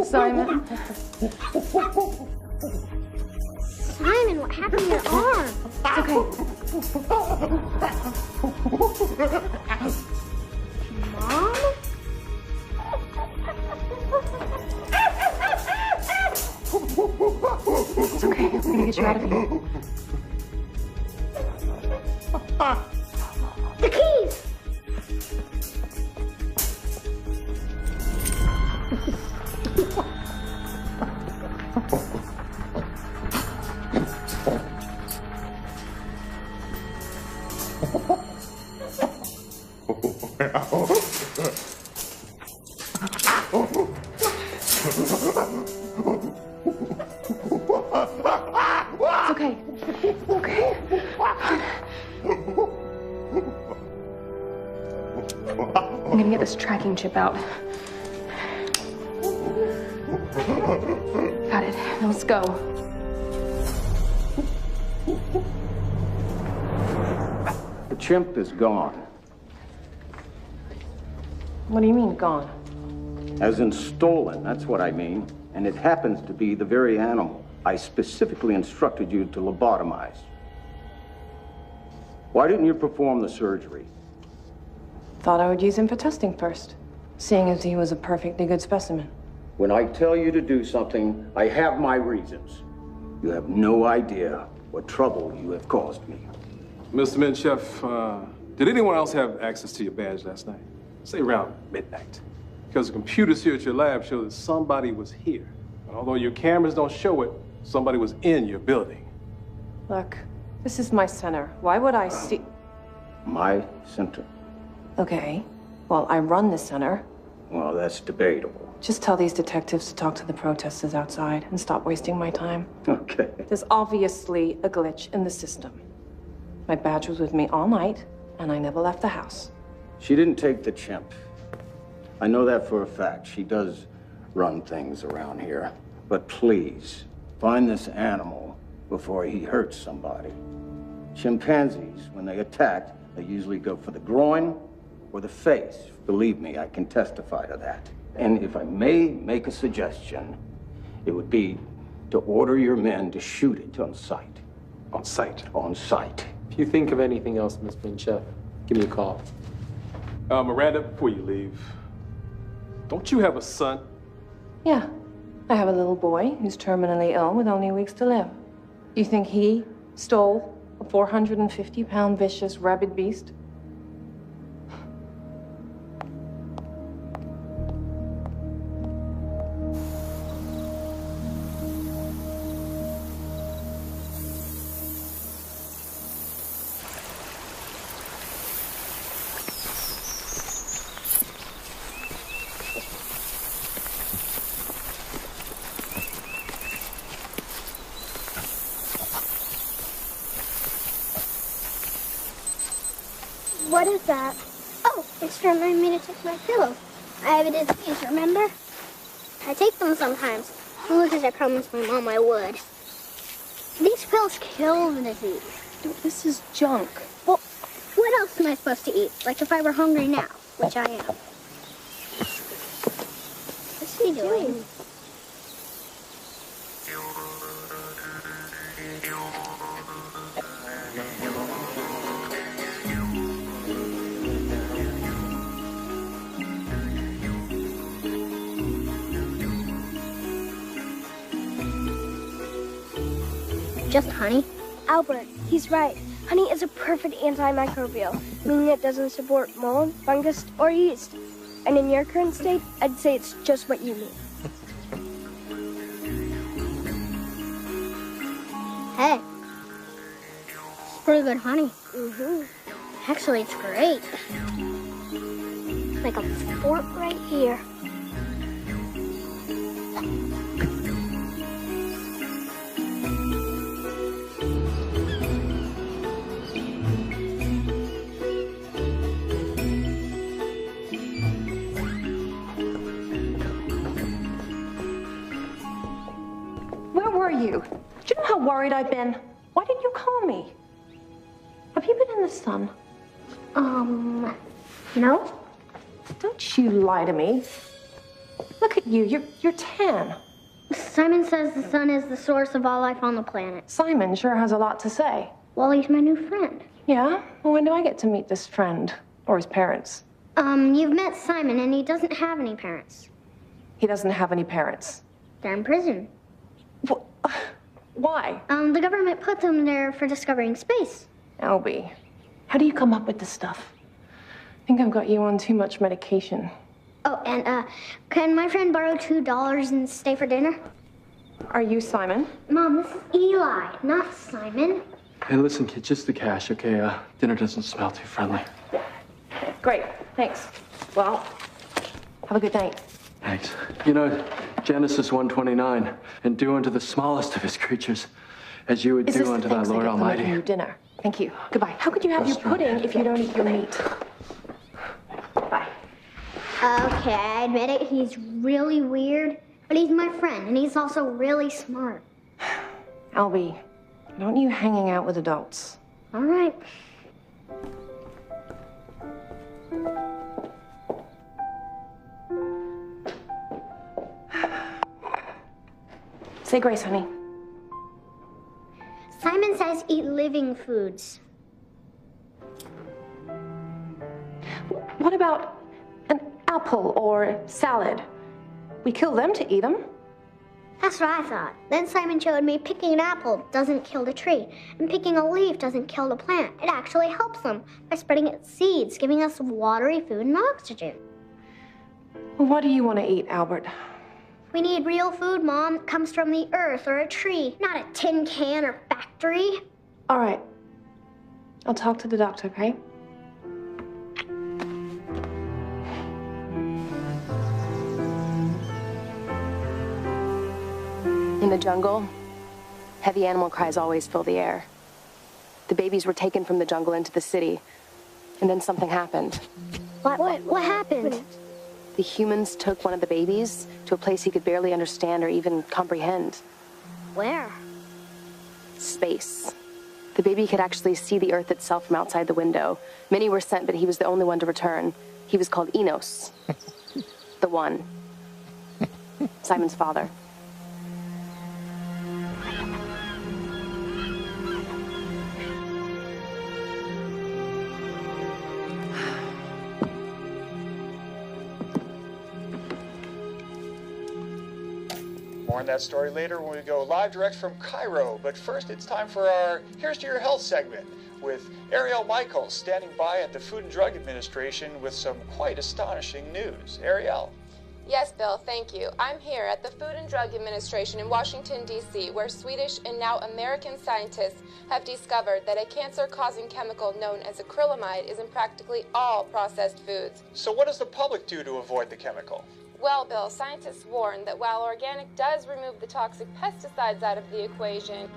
Speaker 4: Simon.
Speaker 10: Simon, what happened to your arm?
Speaker 4: It's okay.
Speaker 10: Mom?
Speaker 4: It's okay. We're gonna get you out of here.
Speaker 10: The keys!
Speaker 4: It's okay. Okay. I'm gonna get this tracking chip out. Got it. Now let's go.
Speaker 9: The chimp is gone.
Speaker 7: What do you mean, gone?
Speaker 9: As in stolen, that's what I mean. And it happens to be the very animal I specifically instructed you to lobotomize. Why didn't you perform the surgery?
Speaker 7: Thought I would use him for testing first, seeing as he was a perfectly good specimen.
Speaker 9: When I tell you to do something, I have my reasons. You have no idea what trouble you have caused me.
Speaker 15: Mr. Menchef, did anyone else have access to your badge last night? Say around midnight. Because the computers here at your lab show that somebody was here. And although your cameras don't show it, somebody was in your building.
Speaker 7: Look, this is my center. Why would I see...
Speaker 9: My center?
Speaker 7: Okay. Well, I run the center.
Speaker 9: Well, that's debatable.
Speaker 7: Just tell these detectives to talk to the protesters outside and stop wasting my time.
Speaker 9: Okay.
Speaker 7: There's obviously a glitch in the system. My badge was with me all night, and I never left the house.
Speaker 9: She didn't take the chimp. I know that for a fact. She does run things around here. But please, find this animal before he hurts somebody. Chimpanzees, when they attack, they usually go for the groin or the face. Believe me, I can testify to that. And if I may make a suggestion, it would be to order your men to shoot it on sight.
Speaker 15: On sight?
Speaker 9: On sight.
Speaker 16: If you think of anything else, Miss Chef, give me a call.
Speaker 15: Miranda, before you leave, don't you have a son?
Speaker 7: Yeah. I have a little boy who's terminally ill with only weeks to live. You think he stole a 450-pound vicious rabid beast?
Speaker 10: What is that? Oh, it's to remind me to take my pillow. I have a disease, remember? I take them sometimes, only because I promised my mom I would. These pills kill the disease.
Speaker 7: This is junk.
Speaker 10: Well, what else am I supposed to eat? Like if I were hungry now, which I am. What's he doing? Just honey?
Speaker 6: Albert, he's right. Honey is a perfect antimicrobial, meaning it doesn't support mold, fungus, or yeast. And in your current state, I'd say it's just what you need.
Speaker 10: Hey. It's pretty good honey. Mm-hmm. Actually, it's great. Like a fort right here.
Speaker 7: You? Do you know how worried I've been? Why didn't you call me? Have you been in the sun?
Speaker 10: No.
Speaker 7: Don't you lie to me. Look at you. You're tan.
Speaker 10: Simon says the sun is the source of all life on the planet.
Speaker 7: Simon sure has a lot to say.
Speaker 10: Well, he's my new friend.
Speaker 7: Yeah? Well, when do I get to meet this friend? Or his parents?
Speaker 10: You've met Simon, and he doesn't have any parents.
Speaker 7: He doesn't have any parents?
Speaker 10: They're in prison.
Speaker 7: Why?
Speaker 10: The government put them there for discovering space.
Speaker 7: Albie, how do you come up with this stuff? I think I've got you on too much medication.
Speaker 10: Oh, and, can my friend borrow $2 and stay for dinner?
Speaker 7: Are you Simon?
Speaker 10: Mom, this is Eli, not Simon.
Speaker 14: Hey, listen, kid, just the cash, okay? Dinner doesn't smell too friendly.
Speaker 7: Great, thanks. Well, have a good night.
Speaker 14: Thanks. You know, Genesis 1:29, and do unto the smallest of his creatures as you would do unto thy Lord Almighty.
Speaker 7: You dinner. Thank you. Goodbye. How could you have your pudding if you don't eat your meat? Bye.
Speaker 10: Okay, I admit it, he's really weird, but he's my friend, and he's also really smart.
Speaker 7: Albie, don't you hanging out with adults?
Speaker 10: All right.
Speaker 7: Say grace, honey.
Speaker 10: Simon says eat living foods.
Speaker 7: What about an apple or salad? We kill them to eat them.
Speaker 10: That's what I thought. Then Simon showed me picking an apple doesn't kill the tree, and picking a leaf doesn't kill the plant. It actually helps them by spreading its seeds, giving us watery food and oxygen.
Speaker 7: Well, what do you want to eat, Albert?
Speaker 10: We need real food, Mom, that comes from the earth or a tree, not a tin can or factory.
Speaker 7: All right. I'll talk to the doctor, okay?
Speaker 4: In the jungle, heavy animal cries always fill the air. The babies were taken from the jungle into the city, and then something happened.
Speaker 10: What happened?
Speaker 4: The humans took one of the babies to a place he could barely understand or even comprehend.
Speaker 10: Where?
Speaker 4: Space. The baby could actually see the Earth itself from outside the window. Many were sent, but he was the only one to return. He was called Enos. The One. Simon's father.
Speaker 17: More on that story later when we go live direct from Cairo. But first, it's time for our Here's to Your Health segment with Ariel Michaels standing by at the Food and Drug Administration with some quite astonishing news. Ariel.
Speaker 18: Yes, Bill, thank you. I'm here at the Food and Drug Administration in Washington, D.C., where Swedish and now American scientists have discovered that a cancer-causing chemical known as acrylamide is in practically all processed foods.
Speaker 17: So what does the public do to avoid the chemical?
Speaker 18: Well, Bill, scientists warn that while organic does remove the toxic pesticides out of the equation,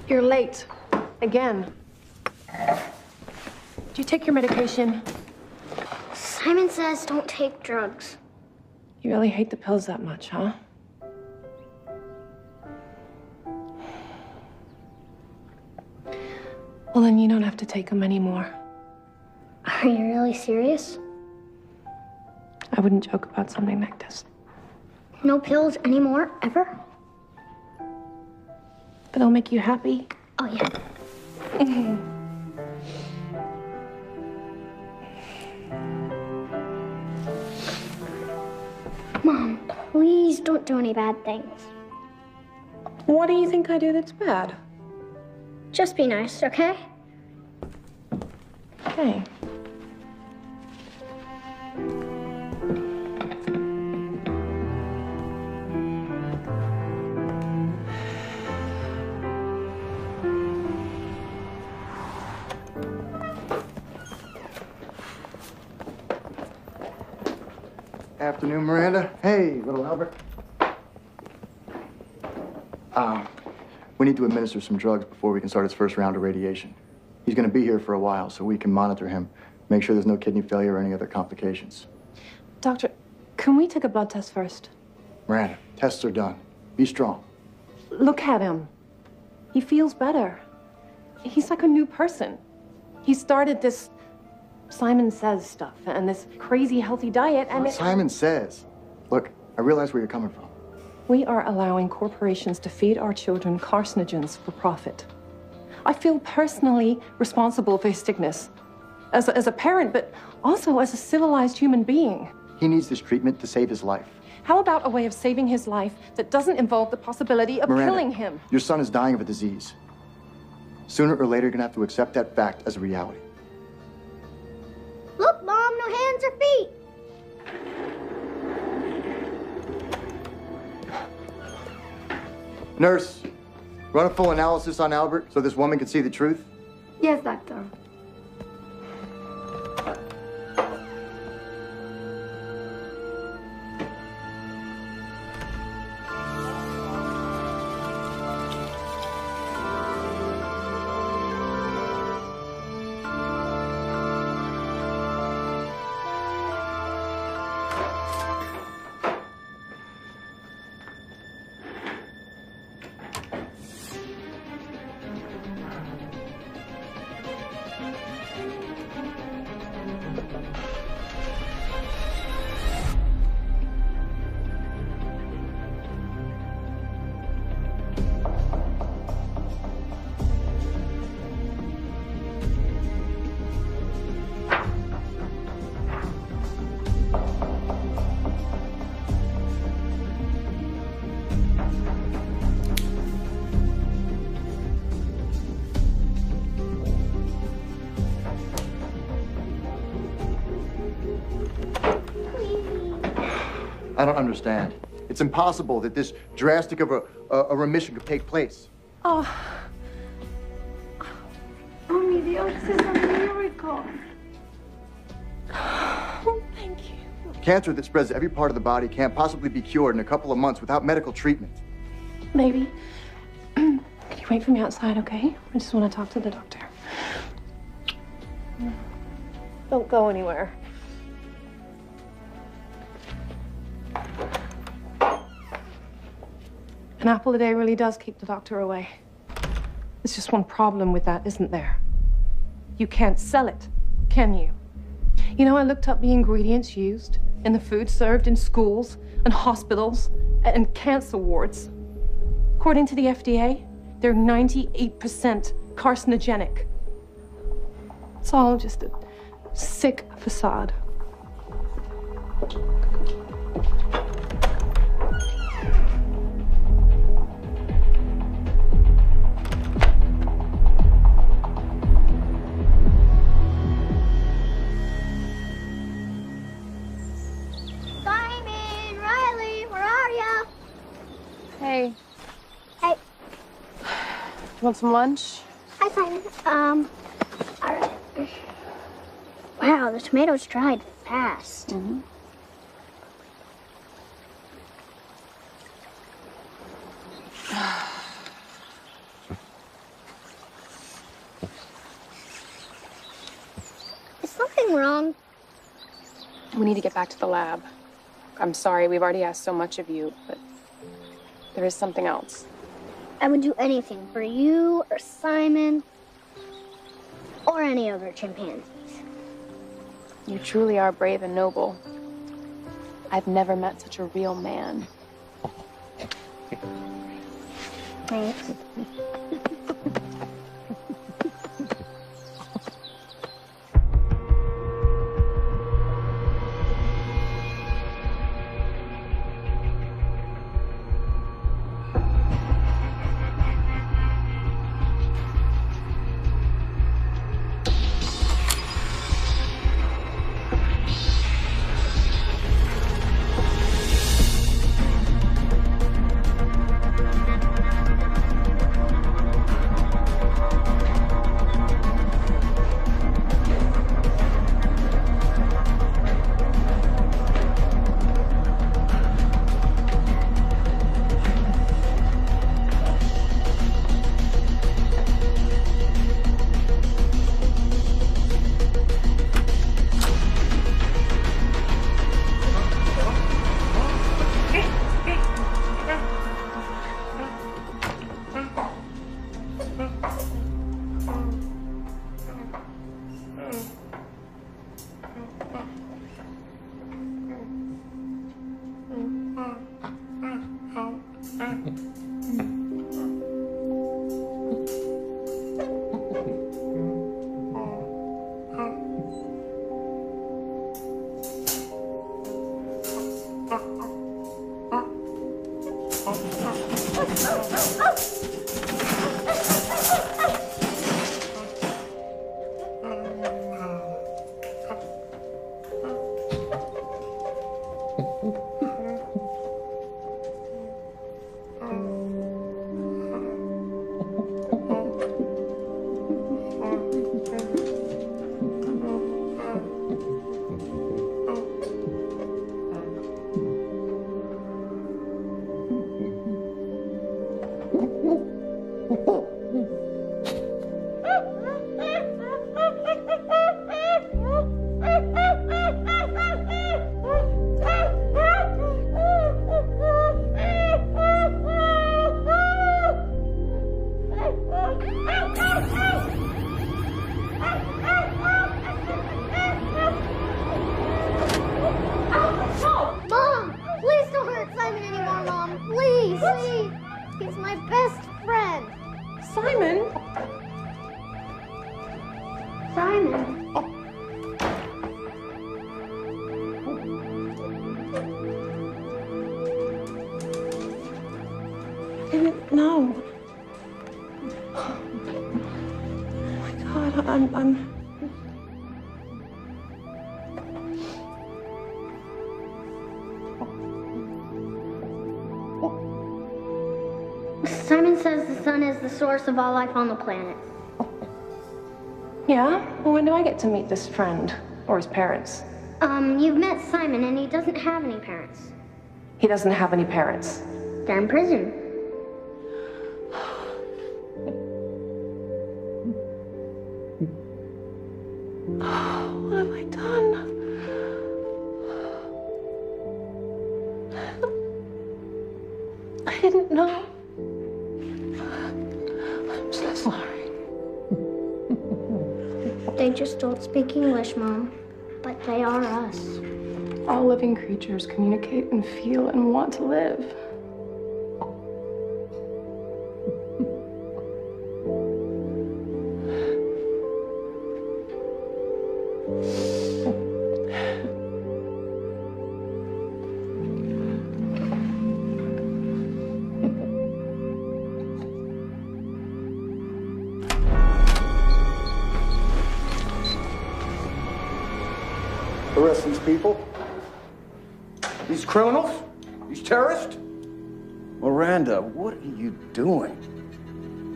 Speaker 7: You're late. Again. Do you take your medication?
Speaker 10: Simon says don't take drugs.
Speaker 7: You really hate the pills that much, huh? Well, then you don't have to take them anymore.
Speaker 10: Are you really serious?
Speaker 7: I wouldn't joke about something like this.
Speaker 10: No pills anymore, ever?
Speaker 7: But they'll make you happy.
Speaker 10: Oh, yeah. Mom, please don't do any bad things.
Speaker 7: What do you think I do that's bad?
Speaker 10: Just be nice, okay?
Speaker 7: Okay.
Speaker 2: Afternoon, Miranda. Hey, little Albert. We need to administer some drugs before we can start his first round of radiation. He's going to be here for a while, so we can monitor him, make sure there's no kidney failure or any other complications.
Speaker 7: Doctor, can we take a blood test first?
Speaker 2: Miranda, tests are done. Be strong.
Speaker 7: Look at him. He feels better. He's like a new person. He started this Simon Says stuff and this crazy healthy diet, and
Speaker 2: Simon Says. Look, I realize where you're coming from.
Speaker 7: We are allowing corporations to feed our children carcinogens for profit. I feel personally responsible for his sickness. As a parent, but also as a civilized human being.
Speaker 2: He needs this treatment to save his life.
Speaker 7: How about a way of saving his life that doesn't involve the possibility of
Speaker 2: Miranda,
Speaker 7: killing him?
Speaker 2: Your son is dying of a disease. Sooner or later, you're gonna have to accept that fact as a reality.
Speaker 10: Look, Mom, no hands or feet.
Speaker 2: Nurse, run a full analysis on Albert so this woman can see the truth.
Speaker 10: Yes, Doctor.
Speaker 2: I don't understand. It's impossible that this drastic of a remission could take place.
Speaker 10: Oh. Mommy, the oaks is a miracle. Oh, thank you.
Speaker 2: Cancer that spreads to every part of the body can't possibly be cured in a couple of months without medical treatment.
Speaker 7: Maybe. Can you wait for me outside, okay? I just want to talk to the doctor. Don't go anywhere. An apple a day really does keep the doctor away. There's just one problem with that, isn't there? You can't sell it, can you? You know, I looked up the ingredients used in the food served in schools and hospitals and cancer wards. According to the FDA, they're 98% carcinogenic. It's all just a sick facade. Hey.
Speaker 10: Hey.
Speaker 7: You want some lunch?
Speaker 10: Hi, Simon. All right. Wow, the tomatoes dried fast.
Speaker 7: Mm-hmm.
Speaker 10: Is something wrong?
Speaker 19: We need to get back to the lab. I'm sorry, we've already asked so much of you, but there is something else.
Speaker 10: I would do anything for you or Simon or any other chimpanzees.
Speaker 19: You truly are brave and noble. I've never met such a real man.
Speaker 10: Thanks.
Speaker 7: Simon?
Speaker 10: Simon.
Speaker 7: I didn't know. Oh my God, I'm...
Speaker 10: Simon says the sun is the source of all life on the planet.
Speaker 7: Yeah? Well, when do I get to meet this friend? Or his parents?
Speaker 10: You've met Simon, and he doesn't have any parents.
Speaker 7: He doesn't have any parents.
Speaker 10: They're in prison.
Speaker 7: What have I done? I didn't know. I'm so sorry.
Speaker 10: They just don't speak English, Mom. But they are us.
Speaker 7: All living creatures communicate and feel and want to live.
Speaker 9: Arrest these people? These criminals? These terrorists? Miranda, what are you doing?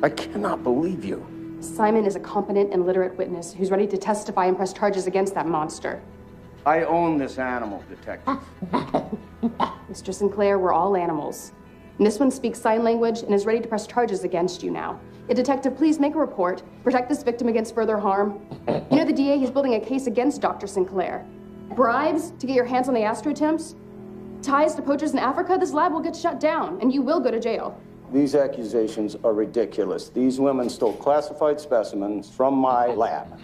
Speaker 9: I cannot believe you.
Speaker 4: Simon is a competent and literate witness who's ready to testify and press charges against that monster.
Speaker 9: I own this animal, Detective.
Speaker 4: Mr. Sinclair, we're all animals. And this one speaks sign language and is ready to press charges against you now. Detective, please make a report. Protect this victim against further harm. You know the DA, he's building a case against Dr. Sinclair. Bribes to get your hands on the Astro Temps? Ties to poachers in Africa? This lab will get shut down, and you will go to jail.
Speaker 9: These accusations are ridiculous. These women stole classified specimens from my lab.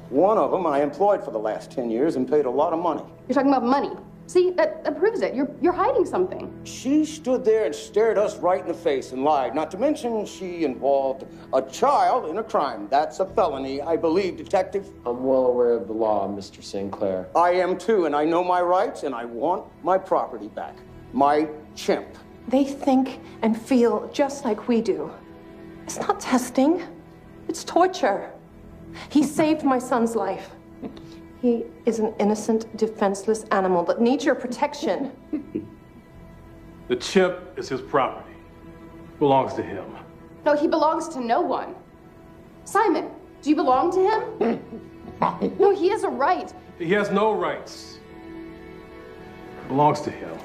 Speaker 9: One of them I employed for the last 10 years and paid a lot of money.
Speaker 4: You're talking about money. See, that proves it. You're hiding something.
Speaker 9: She stood there and stared us right in the face and lied. Not to mention she involved a child in a crime. That's a felony, I believe, Detective.
Speaker 16: I'm well aware of the law, Mr. Sinclair.
Speaker 9: I am too, and I know my rights, and I want my property back. My chimp.
Speaker 7: They think and feel just like we do. It's not testing. It's torture. He saved my son's life. He is an innocent, defenseless animal that needs your protection.
Speaker 15: The chimp is his property. Belongs to him.
Speaker 4: No, he belongs to no one. Simon, do you belong to him? No, he has a right.
Speaker 15: He has no rights. It belongs to him.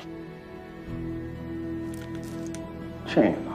Speaker 9: Chain up.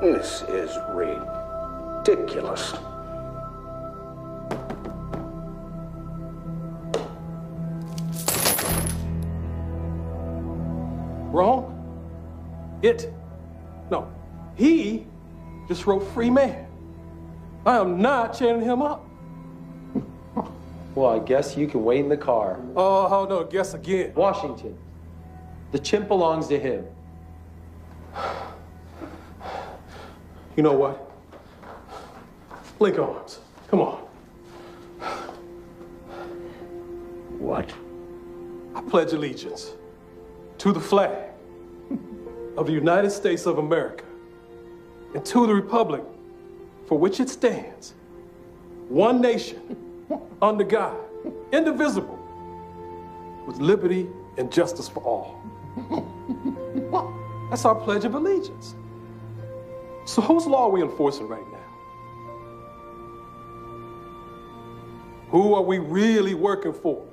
Speaker 9: This is ridiculous.
Speaker 15: Wrong? No, he just wrote free man. I am not chaining him up.
Speaker 16: Well, I guess you can wait in the car.
Speaker 15: Oh, no, guess again.
Speaker 16: Washington, the chimp belongs to him.
Speaker 15: You know what? Link arms. Come on.
Speaker 9: What?
Speaker 15: I pledge allegiance to the flag of the United States of America and to the republic for which it stands, one nation, under God, indivisible, with liberty and justice for all. That's our Pledge of Allegiance. So whose law are we enforcing right now? Who are we really working for?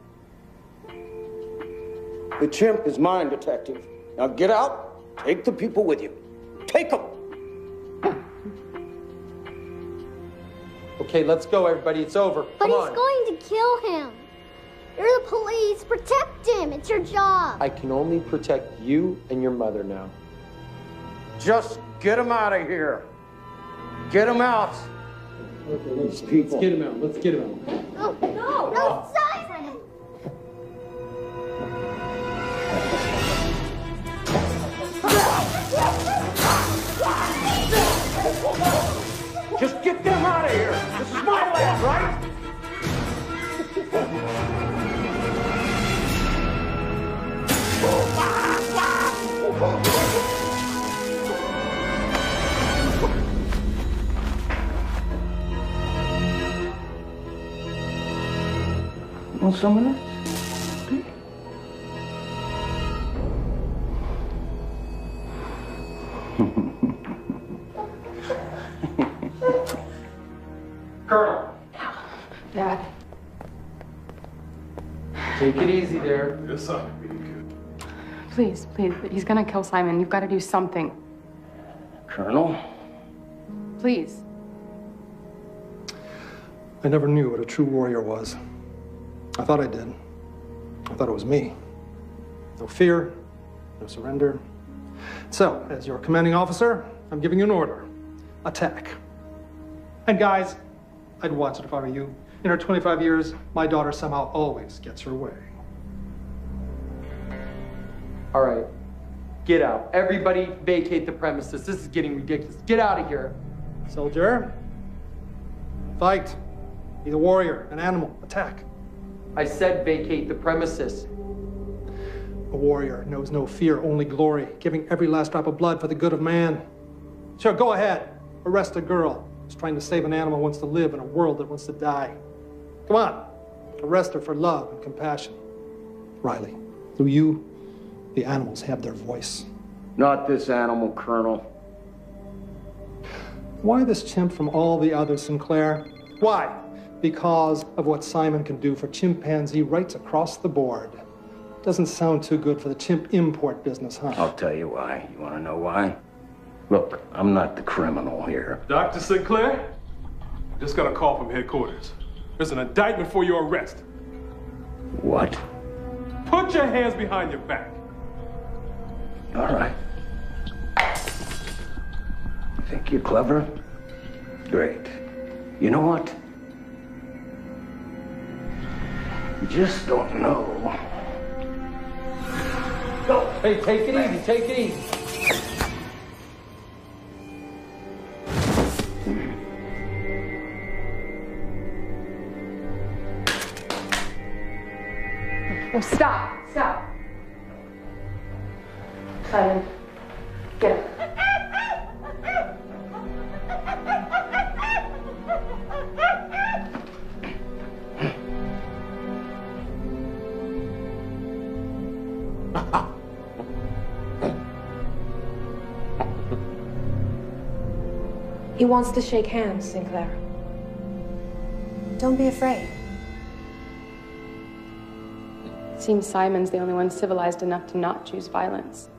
Speaker 9: The chimp is mine, Detective. Now get out, take the people with you. Take them!
Speaker 16: Okay, let's go, everybody. It's over.
Speaker 10: But
Speaker 16: Come
Speaker 10: he's
Speaker 16: on.
Speaker 10: going to kill him. You're the police. Protect him. It's your job.
Speaker 16: I can only protect you and your mother now.
Speaker 9: Just get him out of here. Get him out.
Speaker 16: Okay, let's get him out. Let's get him out.
Speaker 10: No, Simon!
Speaker 9: Just get them out of here. This is my land, right? Want some of this?
Speaker 16: Colonel.
Speaker 7: Dad.
Speaker 16: Take it easy there.
Speaker 15: Yes, sir.
Speaker 20: Please, please, he's gonna kill Simon. You've got to do something.
Speaker 9: Colonel?
Speaker 20: Please.
Speaker 5: I never knew what a true warrior was. I thought I did. I thought it was me. No fear, no surrender. So, as your commanding officer, I'm giving you an order. Attack. And guys, I'd watch it if I were you. In her 25 years, my daughter somehow always gets her way.
Speaker 16: All right. Get out. Everybody vacate the premises. This is getting ridiculous. Get out of here.
Speaker 5: Soldier, fight. Be the warrior, an animal, attack.
Speaker 16: I said vacate the premises.
Speaker 5: A warrior knows no fear, only glory, giving every last drop of blood for the good of man. Sure, go ahead. Arrest a girl who's trying to save an animal who wants to live in a world that wants to die. Come on. Arrest her for love and compassion. Riley, through you, the animals have their voice.
Speaker 9: Not this animal, Colonel.
Speaker 5: Why this chimp from all the others, Sinclair? Why? Because of what Simon can do for chimpanzee rights across the board. Doesn't sound too good for the chimp import business, huh?
Speaker 9: I'll tell you why. You want to know why? Look, I'm not the criminal here.
Speaker 15: Dr. Sinclair? Just got a call from headquarters. There's an indictment for your arrest.
Speaker 9: What?
Speaker 15: Put your hands behind your back.
Speaker 9: All right. Think you're clever? Great. You know what? You just don't know.
Speaker 16: Go. Hey, take it easy. Take it easy.
Speaker 20: Oh, stop. Stop. Simon, get him.
Speaker 7: He wants to shake hands, Sinclair.
Speaker 4: Don't be afraid. It seems Simon's the only one civilized enough to not choose violence.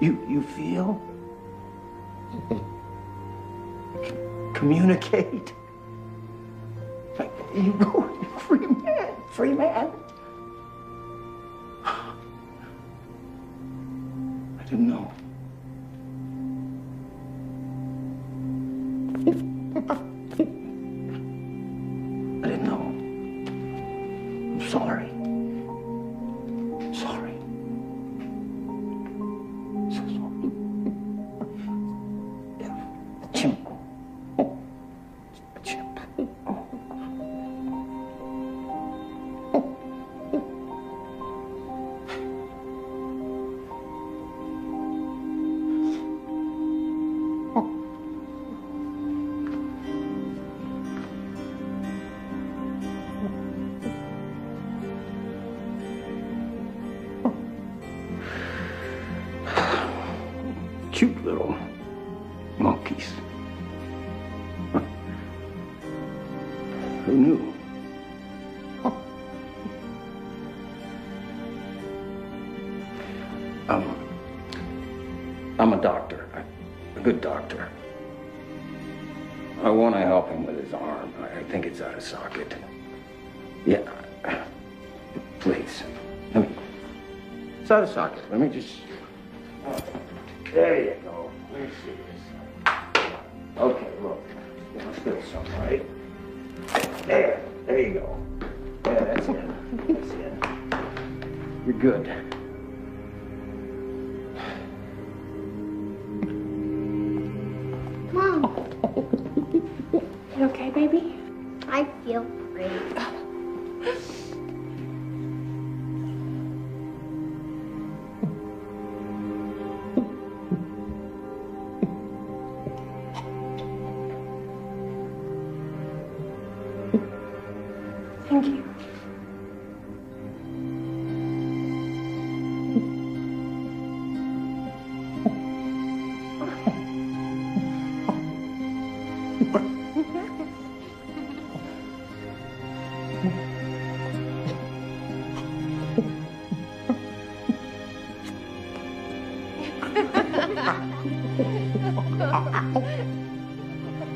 Speaker 9: You feel? Communicate? You go, free man, free man. I didn't know. I didn't know. I'm sorry. Sorry. cute little monkeys. Who knew? I'm a doctor, a good doctor. I want to help him with his arm. I think it's out of socket. Yeah, please. It's out of socket. Let me just. There you go. Let me see this. Okay, look. Let's get some, right? There you go. Yeah, that's it. That's it. You're good.
Speaker 10: Mom.
Speaker 20: You okay, baby?
Speaker 10: I feel great.
Speaker 20: Thank you.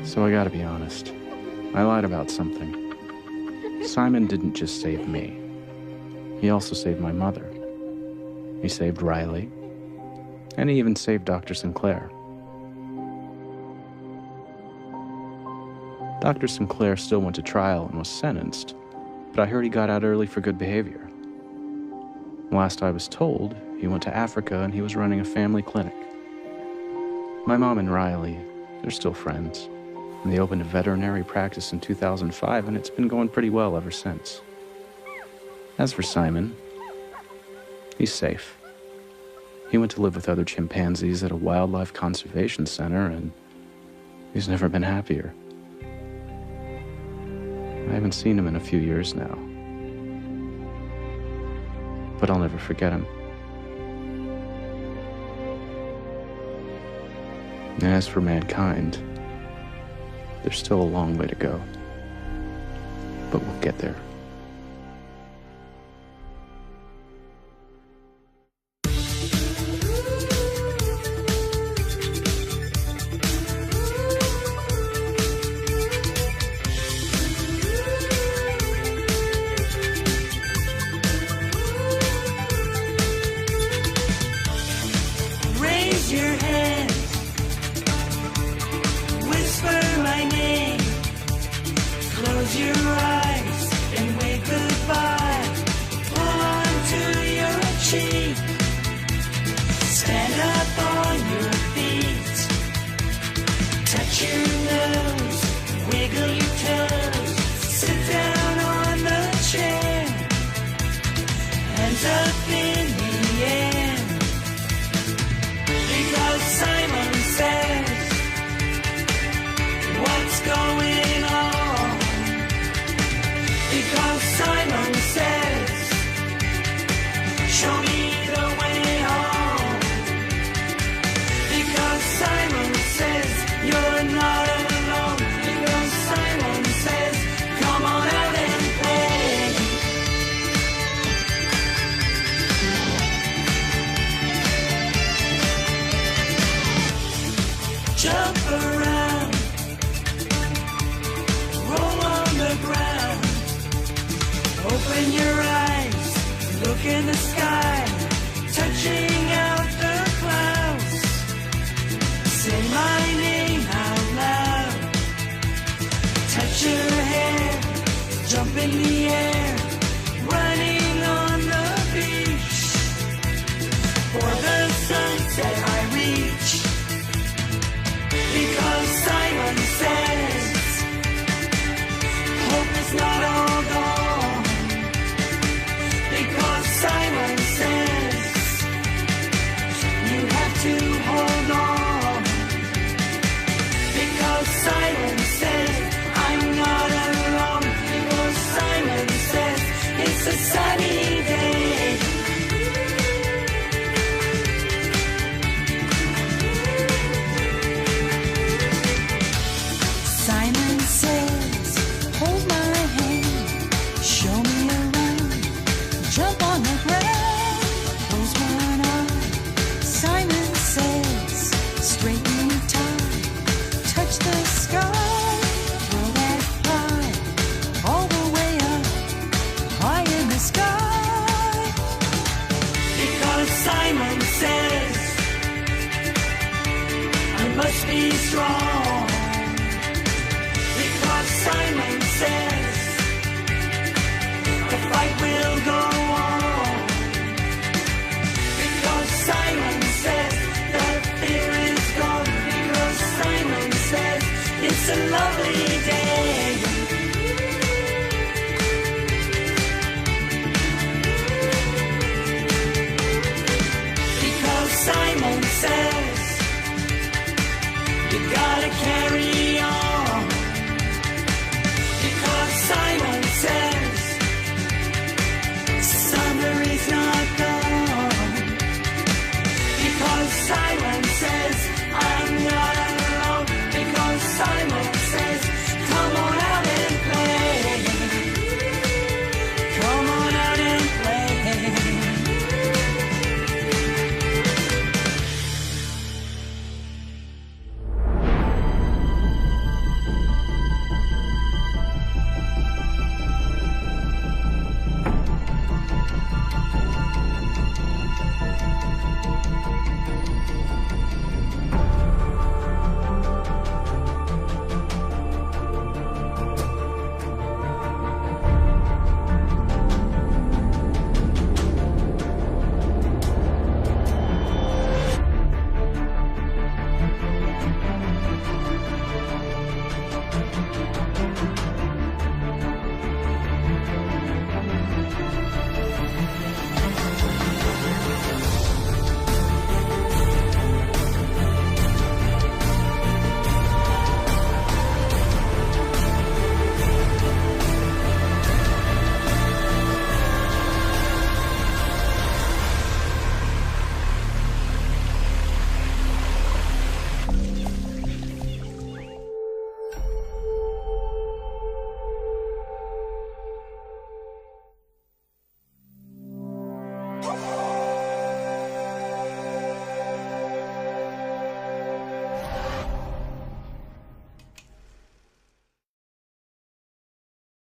Speaker 1: So I gotta be honest. I lied about something. Simon didn't just save me. He also saved my mother. He saved Riley. And he even saved Dr. Sinclair. Dr. Sinclair still went to trial and was sentenced, but I heard he got out early for good behavior. Last I was told, he went to Africa and he was running a family clinic. My mom and Riley, they're still friends. And they opened a veterinary practice in 2005, and it's been going pretty well ever since. As for Simon, he's safe. He went to live with other chimpanzees at a wildlife conservation center, and he's never been happier. I haven't seen him in a few years now, but I'll never forget him. And as for mankind, there's still a long way to go, but we'll get there.
Speaker 21: Raise your hand, whisper my name. Close your eyes and wave goodbye. Pull onto your cheek. Stand up on your feet. Touch your nose, wiggle your toes. Sit down on the chair. Hands up in the air. Because Simon says, what's going on? Because Simon says, show me the way home. Because Simon says, you're not alone. Because Simon says, come on out and play. Jump around, roll on the ground. Open your eyes, look in the sky, touching out the clouds. Say my name out loud. Touch your hair, jump in the air, running on the beach. For the sunset I reach. Because Simon says, hope is not all gone. Because Simon says, you have to hold on. straighten tie, touch the sky, throw that pie all the way up, high in the sky. Because Simon says I must be strong.